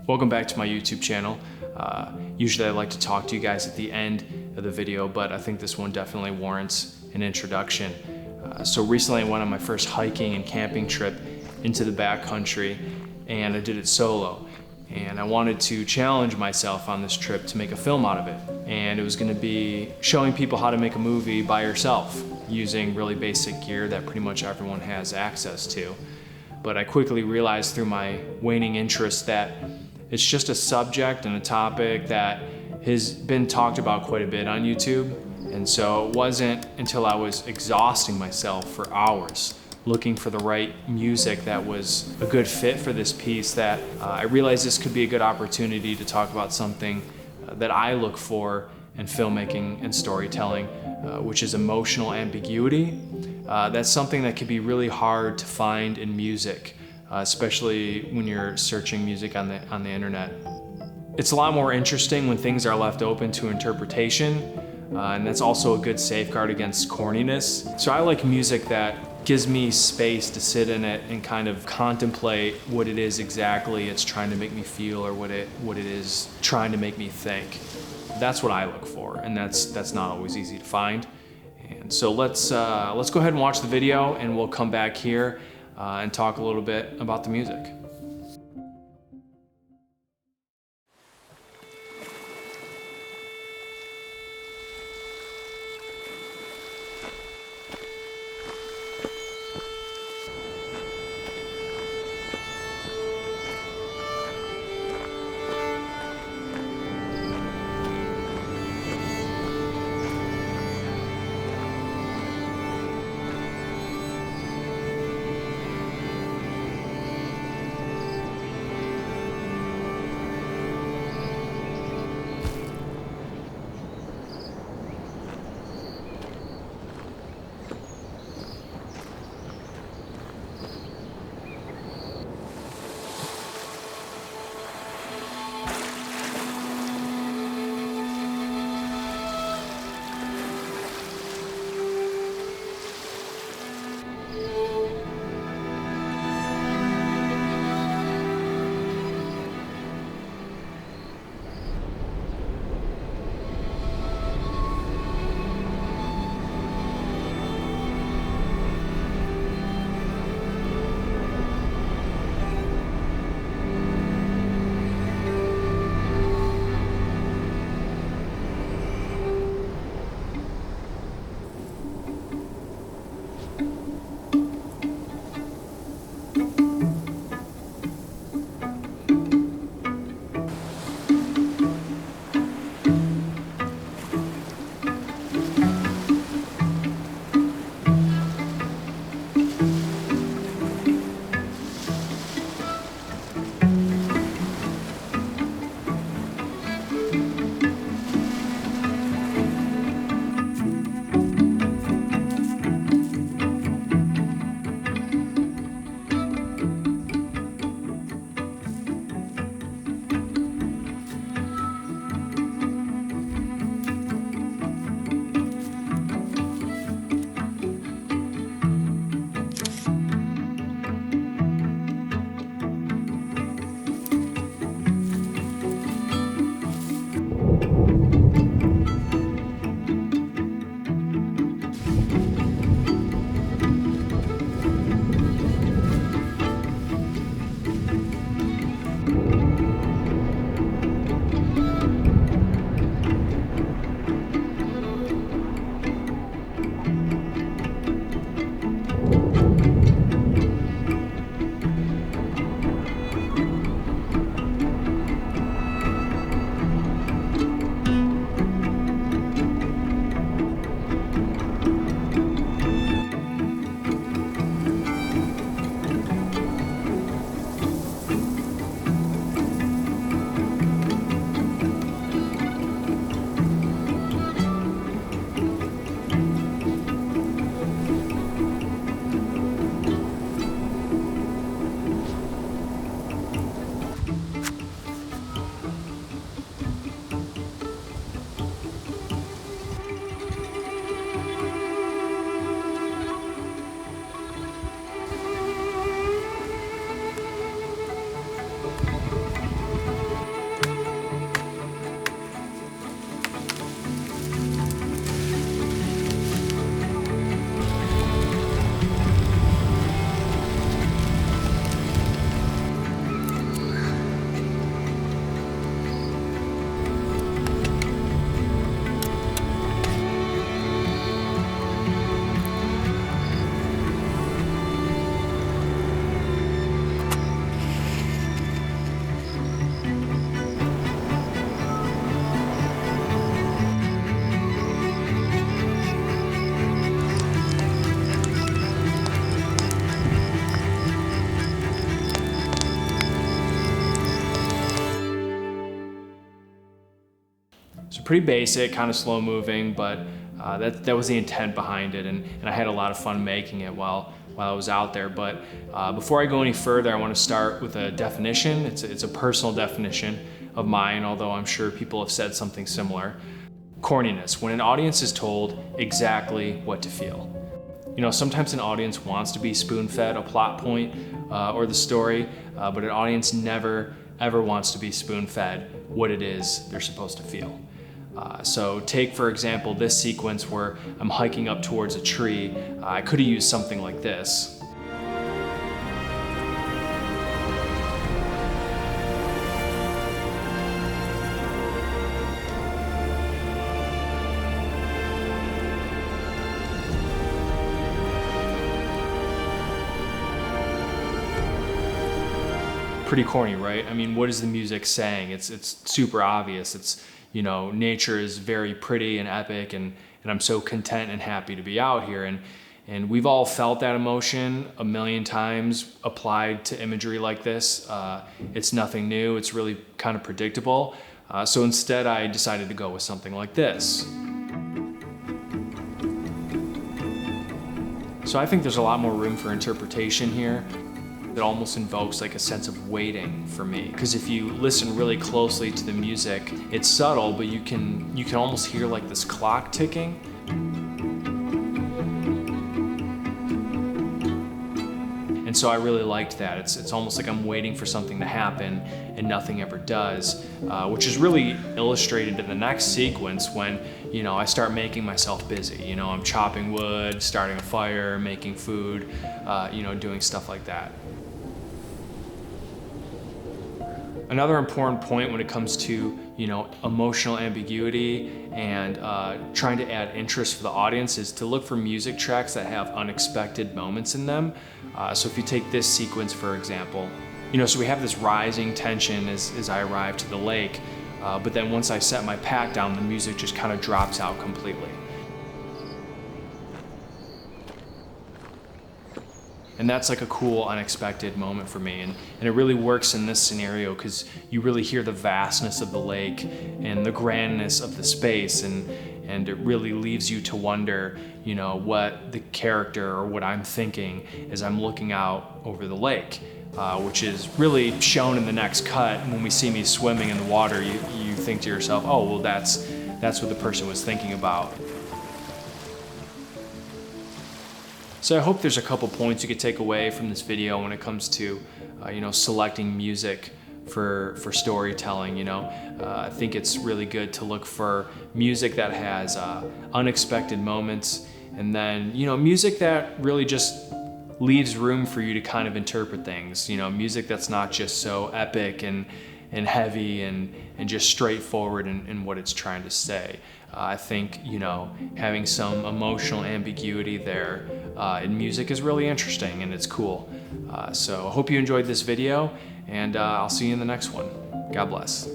Welcome back to my YouTube channel. Usually I like to talk to you guys at the end of the video, but I think this one definitely warrants an introduction. So recently I went on my first hiking and camping trip into the backcountry, and I did it solo. And I wanted to challenge myself on this trip to make a film out of it. And it was gonna be showing people how to make a movie by yourself using really basic gear that pretty much everyone has access to. But I quickly realized through my waning interest that it's just a subject and a topic that has been talked about quite a bit on YouTube. And so it wasn't until I was exhausting myself for hours looking for the right music that was a good fit for this piece that I realized this could be a good opportunity to talk about something that I look for in filmmaking and storytelling, which is emotional ambiguity. That's something that can be really hard to find in music, especially when you're searching music on the internet. It's a lot more interesting when things are left open to interpretation, and that's also a good safeguard against corniness. So I like music that gives me space to sit in it and kind of contemplate what it is exactly it's trying to make me feel, or what it is trying to make me think. That's what I look for, and that's not always easy to find. And so let's go ahead and watch the video, and we'll come back here and talk a little bit about the music. So pretty basic, kind of slow moving, but that was the intent behind it, and I had a lot of fun making it while I was out there. But before I go any further, I want to start with a definition. It's a personal definition of mine, although I'm sure people have said something similar. Corniness, when an audience is told exactly what to feel. You know, sometimes an audience wants to be spoon-fed a plot point or the story, but an audience never, ever wants to be spoon-fed what it is they're supposed to feel. So take, for example, this sequence where I'm hiking up towards a tree. I could have used something like this. Pretty corny, right? I mean, what is the music saying? It's super obvious. It's, you know, nature is very pretty and epic, and I'm so content and happy to be out here. And we've all felt that emotion a million times applied to imagery like this. It's nothing new. It's really kind of predictable. So instead, I decided to go with something like this. So I think there's a lot more room for interpretation here. It almost invokes like a sense of waiting for me. Because if you listen really closely to the music, it's subtle, but you can almost hear like this clock ticking. And so I really liked that. It's almost like I'm waiting for something to happen and nothing ever does, which is really illustrated in the next sequence when, you know, I start making myself busy. You know, I'm chopping wood, starting a fire, making food, you know, doing stuff like that. Another important point when it comes to, you know, emotional ambiguity and trying to add interest for the audience is to look for music tracks that have unexpected moments in them. So if you take this sequence, for example, you know, so we have this rising tension as I arrive to the lake, but then once I set my pack down, the music just kind of drops out completely. And that's like a cool, unexpected moment for me. And it really works in this scenario because you really hear the vastness of the lake and the grandness of the space, and it really leaves you to wonder, you know, what the character or what I'm thinking as I'm looking out over the lake, which is really shown in the next cut. When we see me swimming in the water, you think to yourself, oh, well, that's what the person was thinking about. So I hope there's a couple points you could take away from this video when it comes to, you know, selecting music for storytelling. You know, I think it's really good to look for music that has unexpected moments, and then, you know, music that really just leaves room for you to kind of interpret things. You know, music that's not just so epic and heavy and just straightforward in what it's trying to say. I think, you know, having some emotional ambiguity there in music is really interesting, and it's cool. So I hope you enjoyed this video, and I'll see you in the next one. God bless.